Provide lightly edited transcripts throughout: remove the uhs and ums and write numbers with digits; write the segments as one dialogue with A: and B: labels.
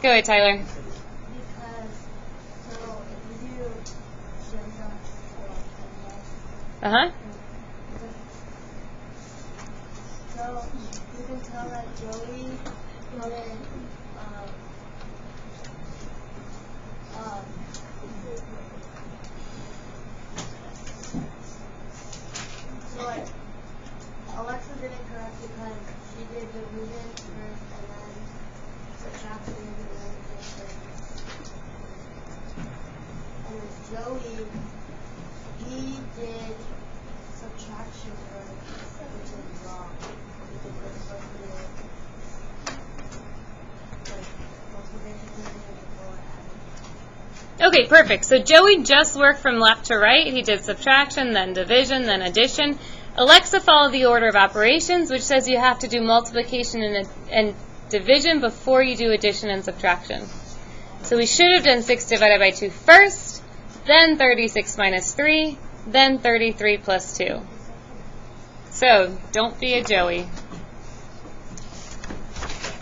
A: Go ahead, Tyler.
B: Because, so if you do
A: Uh-huh.
B: so you can tell that Joey didn't, so like, Alexa didn't correct because she did division first and then subtraction and then addition. And then Joey, he did subtraction first, which is wrong. Because we're supposed to do like multiplication division before adding.
A: Okay, perfect. So Joey just worked from left to right. He did subtraction, then division, then addition. Alexa followed the order of operations, which says you have to do multiplication and division before you do addition and subtraction. So we should have done 6 divided by 2 first, then 36 minus 3, then 33 plus 2. So don't be a Joey.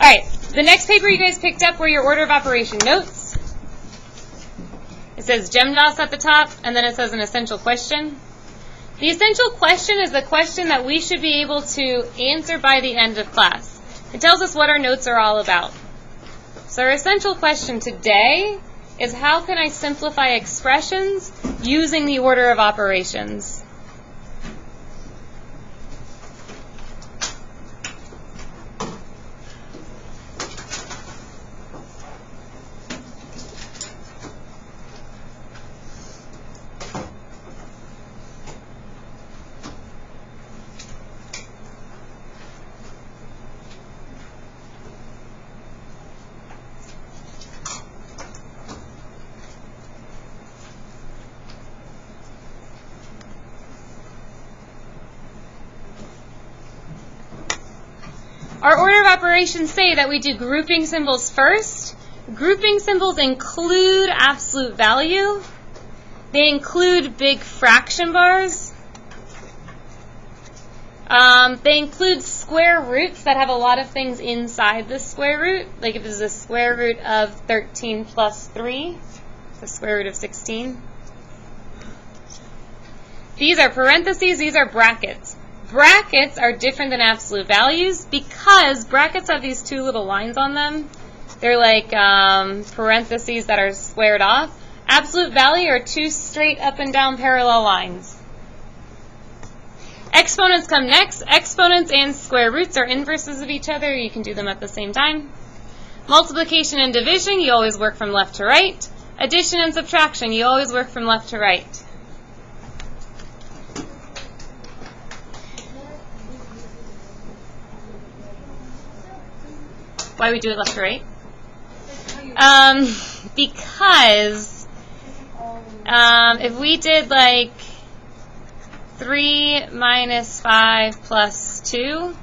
A: All right, the next paper you guys picked up were your order of operation notes. It says GEMDOS at the top, and then it says an essential question. The essential question is the question that we should be able to answer by the end of class. It tells us what our notes are all about. So our essential question today is, how can I simplify expressions using the order of operations? Our order of operations say that we do grouping symbols first. Grouping symbols include absolute value. They include big fraction bars. They include square roots that have a lot of things inside the square root. Like if this is the square root of 13 plus 3, the square root of 16. These are parentheses, these are brackets. Brackets are different than absolute values because brackets have these two little lines on them. They're like parentheses that are squared off. Absolute value are two straight up and down parallel lines. Exponents come next. Exponents and square roots are inverses of each other. You can do them at the same time. Multiplication and division, you always work from left to right. Addition and subtraction, you always work from left to right. Why we do it left to right? Because if we did like 3 minus 5 plus 2,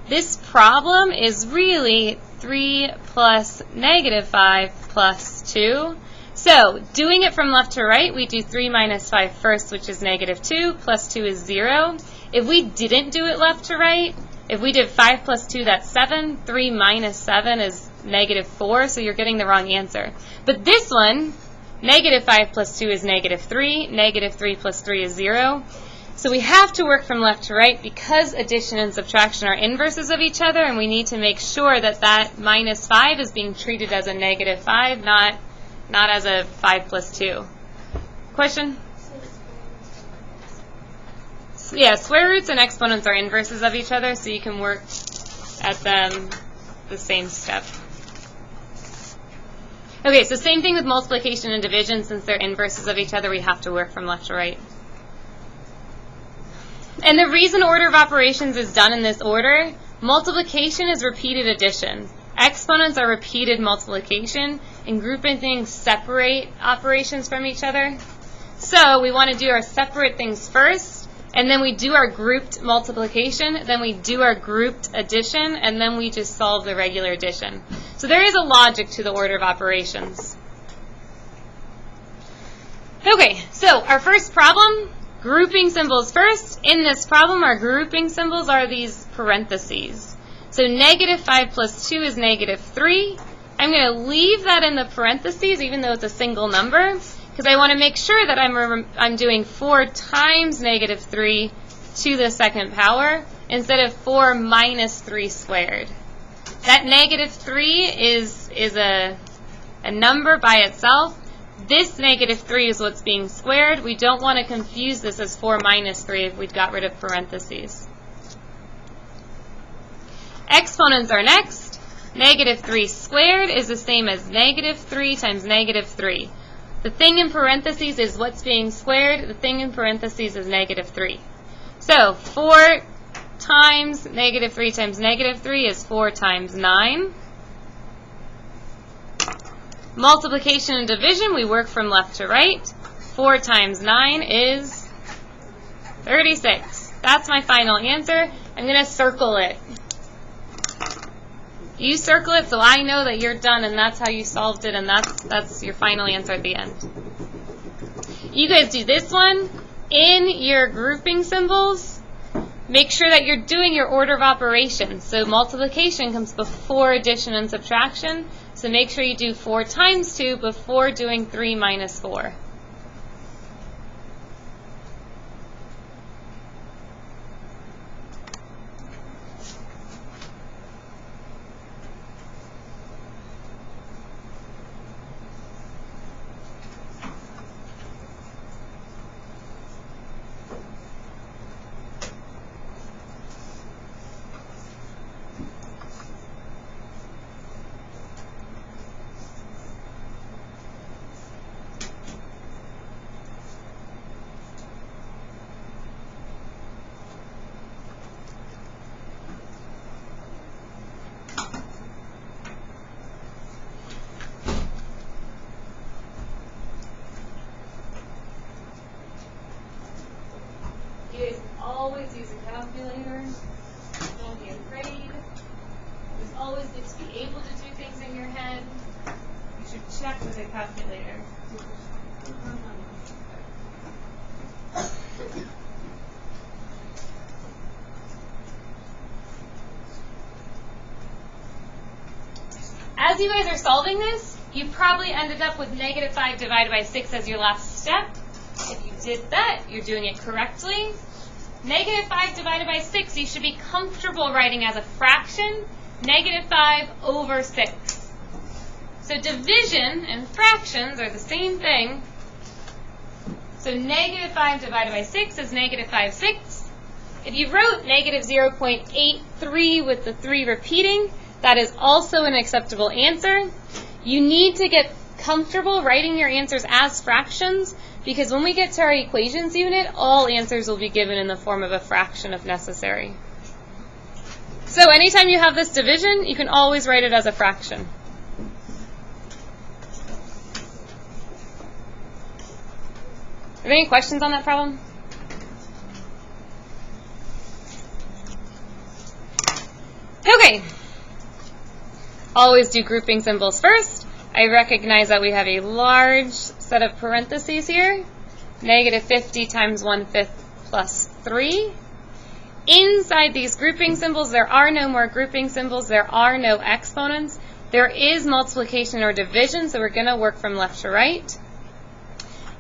A: this problem is really 3 plus negative 5 plus 2. So doing it from left to right, we do 3 minus 5 first, which is negative 2, plus 2 is 0. If we didn't do it left to right, if we did 5 plus 2, that's 7. 3 minus 7 is negative 4, so you're getting the wrong answer. But this one, negative 5 plus 2 is negative 3. Negative 3 plus 3 is 0. So we have to work from left to right because addition and subtraction are inverses of each other, and we need to make sure that that minus 5 is being treated as a negative 5, not as a 5 plus 2. Question? Yeah, square roots and exponents are inverses of each other, so you can work at them the same step. Okay, so same thing with multiplication and division. Since they're inverses of each other, we have to work from left to right. And the reason order of operations is done in this order, multiplication is repeated addition. Exponents are repeated multiplication, and grouping things separate operations from each other. So we want to do our separate things first, and then we do our grouped multiplication, then we do our grouped addition, and then we just solve the regular addition. So there is a logic to the order of operations. Okay, so our first problem, grouping symbols first. In this problem, our grouping symbols are these parentheses. So negative 5 plus 2 is negative 3. I'm going to leave that in the parentheses, even though it's a single number, because I want to make sure that I'm doing 4 times negative 3 to the second power instead of 4 minus 3 squared. That negative 3 is a number by itself. This negative 3 is what's being squared. We don't want to confuse this as 4 minus 3 if we'd got rid of parentheses. Exponents are next. Negative 3 squared is the same as negative 3 times negative 3. The thing in parentheses is what's being squared. The thing in parentheses is negative 3. So 4 times negative 3 times negative 3 is 4 times 9. Multiplication and division, we work from left to right. 4 times 9 is 36. That's my final answer. I'm going to circle it. You circle it so I know that you're done and that's how you solved it, and that's your final answer at the end. You guys do this one in your grouping symbols. Make sure that you're doing your order of operations. So multiplication comes before addition and subtraction. So make sure you do 4 times 2 before doing 3 minus 4. You guys always use a calculator. Don't be afraid. It's always good to be able to do things in your head. You should check with a calculator. As you guys are solving this, you probably ended up with negative 5 divided by 6 as your last step. If you did that, you're doing it correctly. Negative 5 divided by 6, you should be comfortable writing as a fraction, negative 5 over 6. So division and fractions are the same thing. So negative 5 divided by 6 is negative 5/6. If you wrote negative 0.83 with the 3 repeating, that is also an acceptable answer. You need to get comfortable writing your answers as fractions, because when we get to our equations unit, all answers will be given in the form of a fraction if necessary. So anytime you have this division, you can always write it as a fraction. Are there any questions on that problem? Okay. Always do grouping symbols first. I recognize that we have a large set of parentheses here. Negative 50 times 1/5 plus 3. Inside these grouping symbols, there are no more grouping symbols. There are no exponents. There is multiplication or division, so we're going to work from left to right.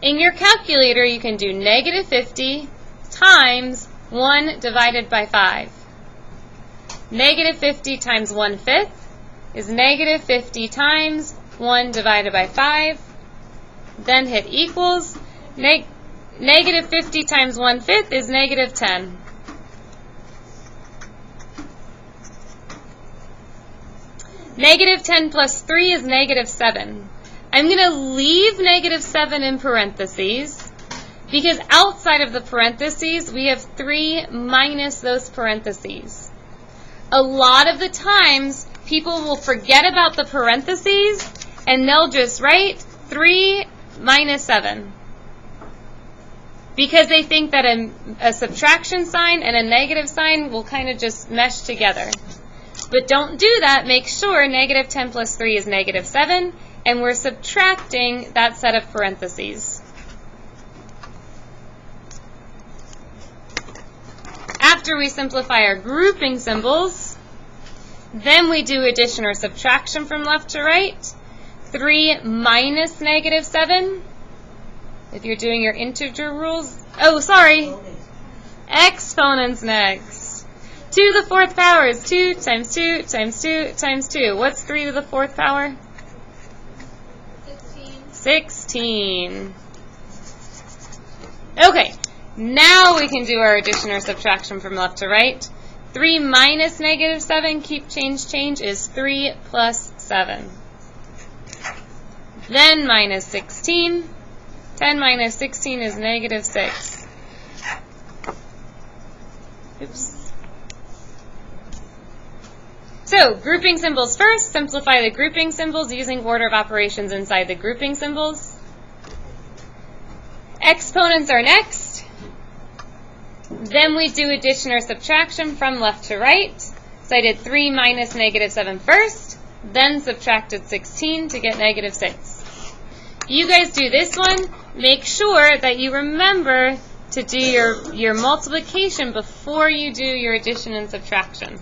A: In your calculator, you can do negative 50 times 1 divided by 5. Negative 50 times 1/5 is negative 50 times 1 divided by 5. Then hit equals. Negative 50 times 1/5 is negative 10. Negative 10 plus 3 is negative 7. I'm going to leave negative 7 in parentheses because outside of the parentheses, we have 3 minus those parentheses. A lot of the times, people will forget about the parentheses and they'll just write 3 minus 7 because they think that a subtraction sign and a negative sign will kind of just mesh together. But don't do that. Make sure negative 10 plus 3 is negative 7, and we're subtracting that set of parentheses. After we simplify our grouping symbols, Then we do addition or subtraction from left to right. 3 minus negative 7. If you're doing your integer rules. Oh, sorry. Exponents next. 2 to the 4th power is 2 times 2 times 2 times 2. What's 3 to the 4th power? 16. Okay, now we can do our addition or subtraction from left to right. 3 minus negative 7, keep change, is 3 plus 7. Then minus 16. 10 minus 16 is negative 6. Oops. So, grouping symbols first. Simplify the grouping symbols using order of operations inside the grouping symbols. Exponents are next. Then we do addition or subtraction from left to right. So I did 3 minus negative 7 first, then subtracted 16 to get negative 6. You guys do this one. Make sure that you remember to do your multiplication before you do your addition and subtraction.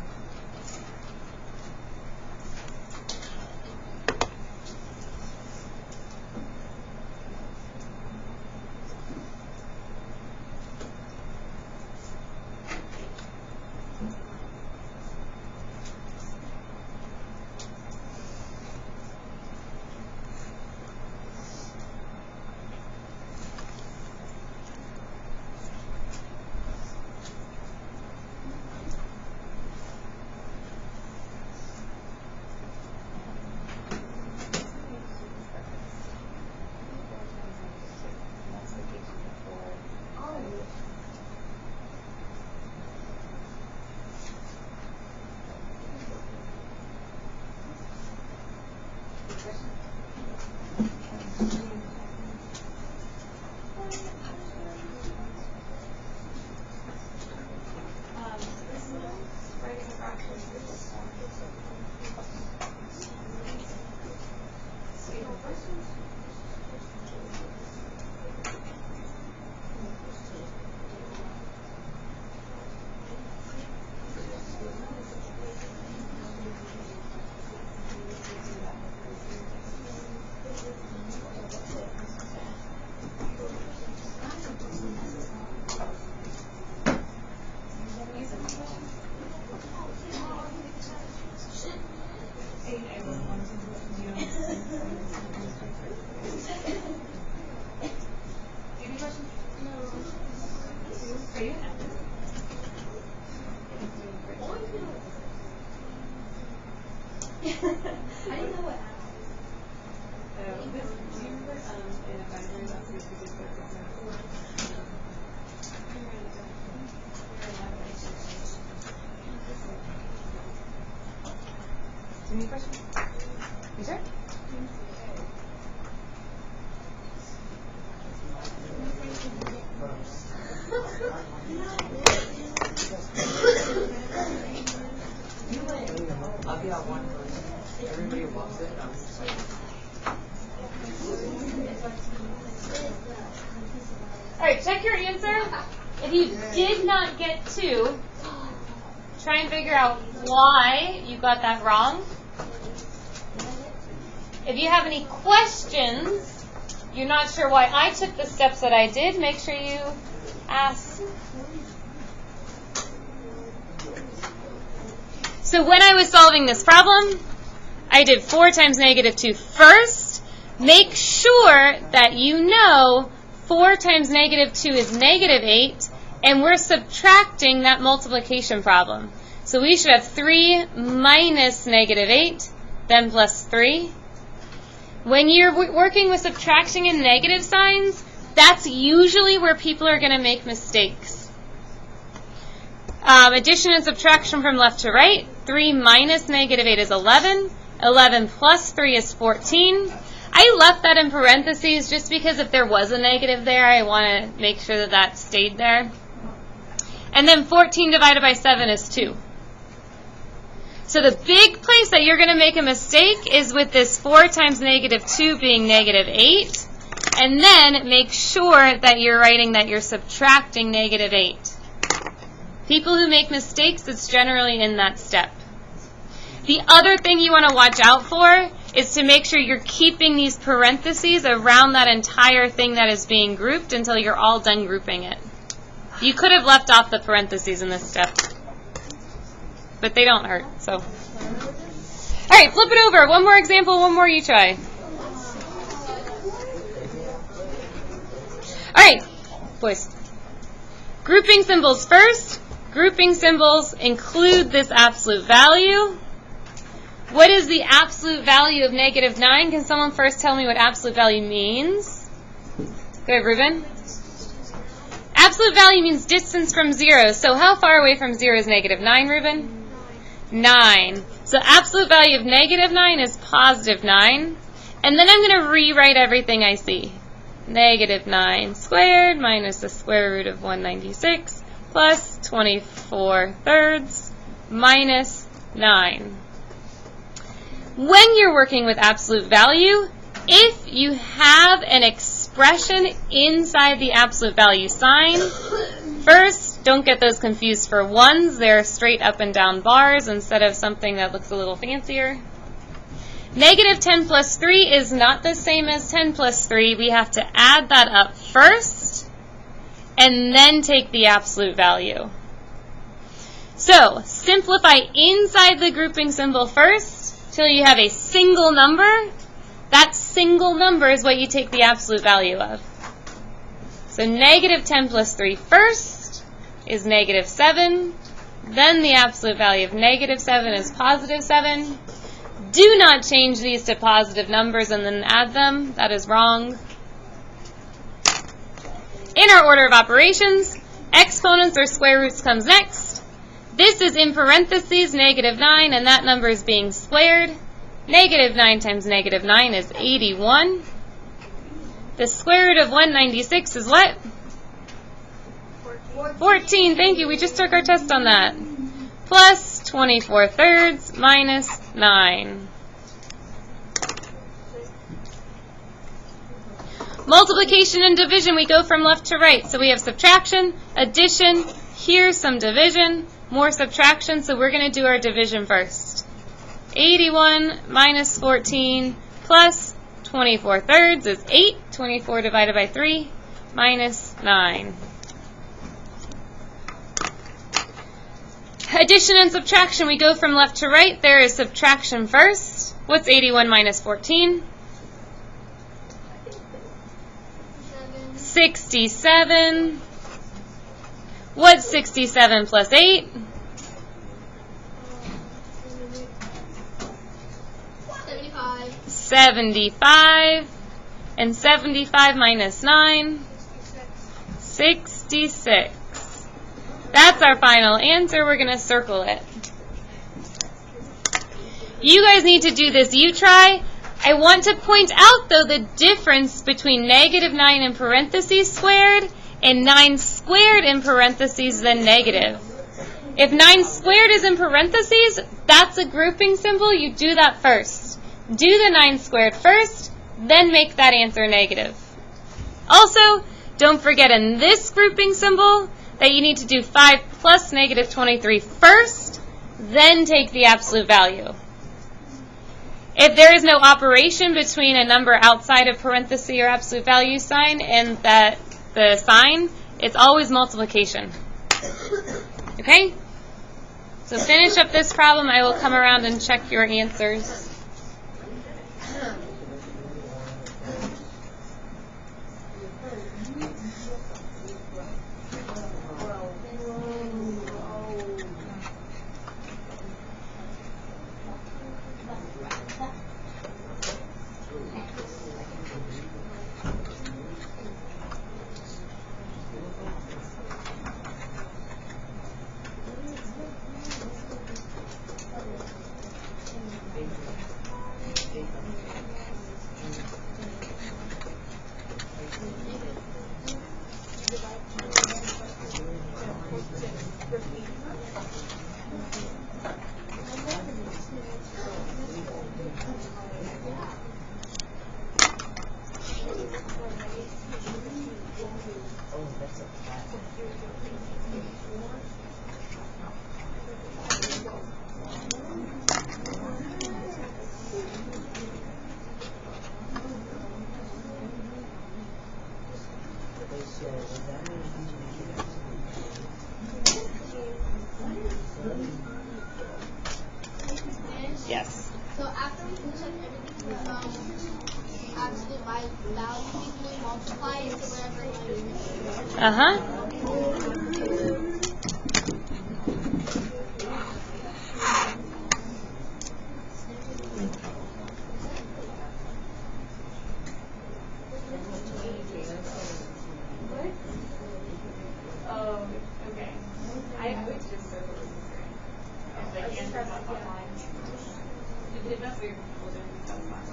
C: Any questions? You sure?
D: I'll be out one person. Everybody loves it. I'm just like,
A: All right, check your answer. If you did not get 2, try and figure out why you got that wrong. If you have any questions, you're not sure why I took the steps that I did, make sure you ask. So when I was solving this problem, I did 4 times negative 2 first. Make sure that you know 4 times negative 2 is negative 8, and we're subtracting that multiplication problem. So we should have 3 minus negative 8, then plus 3. When you're working with subtraction and negative signs, that's usually where people are going to make mistakes. Addition and subtraction from left to right. 3 minus negative 8 is 11. 11 plus 3 is 14. I left that in parentheses just because if there was a negative there, I want to make sure that that stayed there. And then 14 divided by 7 is 2. So the big place that you're going to make a mistake is with this 4 times negative 2 being negative 8. And then make sure that you're writing that you're subtracting negative 8. People who make mistakes, it's generally in that step. The other thing you want to watch out for is to make sure you're keeping these parentheses around that entire thing that is being grouped until you're all done grouping it. You could have left off the parentheses in this step, but they don't hurt, so. All right, flip it over. One more example, one more you try. All right, boys. Grouping symbols first. Grouping symbols include this absolute value. What is the absolute value of negative 9? Can someone first tell me what absolute value means? Go ahead, Ruben. Absolute value means distance from 0. So how far away from 0 is negative 9, Ruben? 9. So absolute value of negative 9 is positive 9. And then I'm going to rewrite everything I see. Negative 9 squared minus the square root of 196 plus 24 thirds minus 9. When you're working with absolute value, if you have an expression inside the absolute value sign, first, don't get those confused for ones. They're straight up and down bars instead of something that looks a little fancier. Negative 10 plus 3 is not the same as 10 plus 3. We have to add that up first and then take the absolute value. So, simplify inside the grouping symbol first till you have a single number. That single number is what you take the absolute value of. So negative 10 plus 3 first is negative 7. Then the absolute value of negative 7 is positive 7. Do not change these to positive numbers and then add them. That is wrong. In our order of operations, exponents or square roots comes next. This is in parentheses negative 9, and that number is being squared. Negative 9 times negative 9 is 81. The square root of 196 is what? 14. Thank you. We just took our test on that. Plus 24 thirds minus 9. Multiplication and division, we go from left to right. So we have subtraction, addition, here's some division, more subtraction, so we're going to do our division first. 81 minus 14 plus 24 thirds is 8. 24 divided by 3 minus 9. Addition and subtraction, we go from left to right. There is subtraction first. What's 81 minus 14? 67. What's 67 plus 8? 75. And 75 minus 9? 66. That's our final answer. We're going to circle it. You guys need to do this. You try. I want to point out, though, the difference between negative 9 in parentheses squared and 9 squared in parentheses then negative. If 9 squared is in parentheses, that's a grouping symbol. You do that first. Do the 9 squared first, then make that answer negative. Also, don't forget in this grouping symbol that you need to do 5 plus negative 23 first, then take the absolute value. If there is no operation between a number outside of parenthesis or absolute value sign and the sign, it's always multiplication. Okay? So finish up this problem. I will come around and check your answers.
B: by value equally multiply into whatever you
C: Oh, okay. I would just circle this three. If the answer's not online. If that's what you're comfortable doing, that's fine.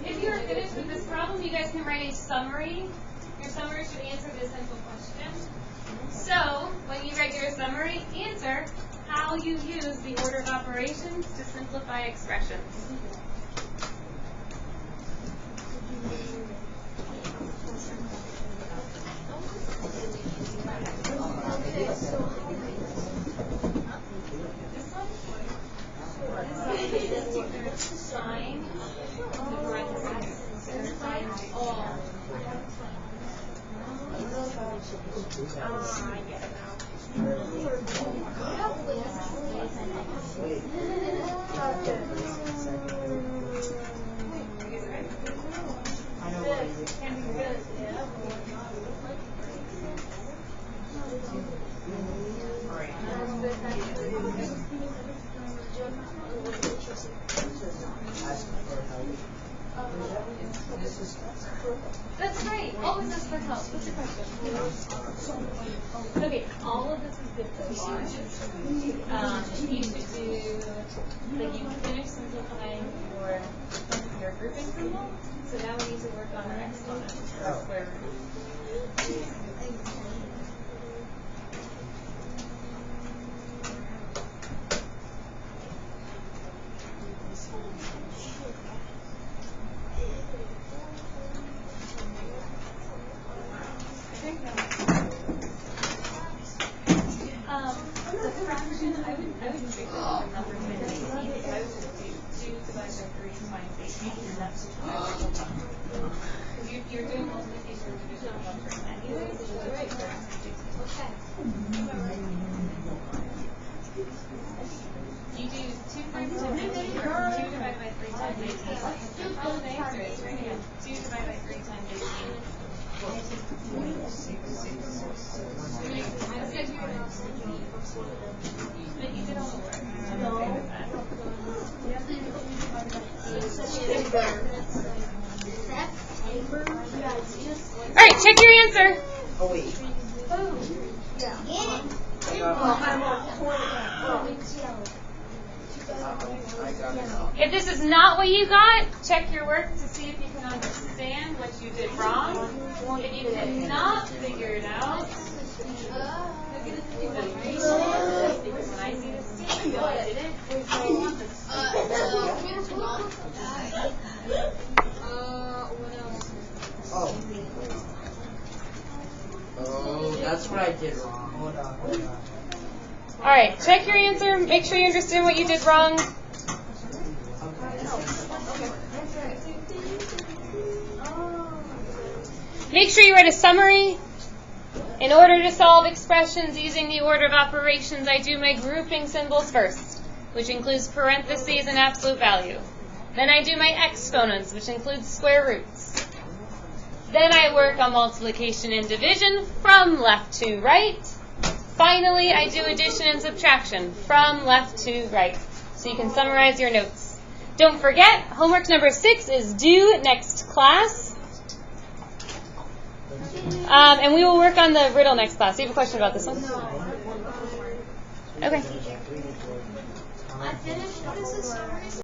A: If you are finished with this problem, you guys can write a summary. Your summary should answer this simple question. So, when you write your summary, answer how you use the order of operations to simplify expressions. Sign the parentheses. Sign all. I get it now.
D: I know what it is.
A: That's right. Always ask for help. What's your question? Okay, all of this is good so far. You should do, like, you finished simplifying your grouping symbol, so now we need to work on our exponent, or square root.
C: The fraction, I would break the numbers into 18. I would just do 2 divided by 3 times 18, and that's just my original number. Because you're doing multiplication and division of numbers anyway, so it's right there. Okay. You do 2 times 10 or 2 divided by 3 times 18. Oh, the answer is right here. 2 divided by 3 times 18. But you did all the work. I'm okay with that. All right, check your answer.
D: Oh, wait.
A: If this is not what you got, check your work to see if you can understand what you did wrong. If you cannot figure it out, because when I see this, I know I did it.
D: Oh, that's what I did wrong. Hold on.
A: All right, check your answer. Make sure you understand what you did wrong. Make sure you write a summary. In order to solve expressions using the order of operations, I do my grouping symbols first, which includes parentheses and absolute value. Then I do my exponents, which includes square roots. Then I work on multiplication and division from left to right. Finally, I do addition and subtraction from left to right. So you can summarize your notes. Don't forget, homework number 6 is due next class. And we will work on the riddle next class. Do you have a question about this one? Okay.
B: I finished. What is this summary?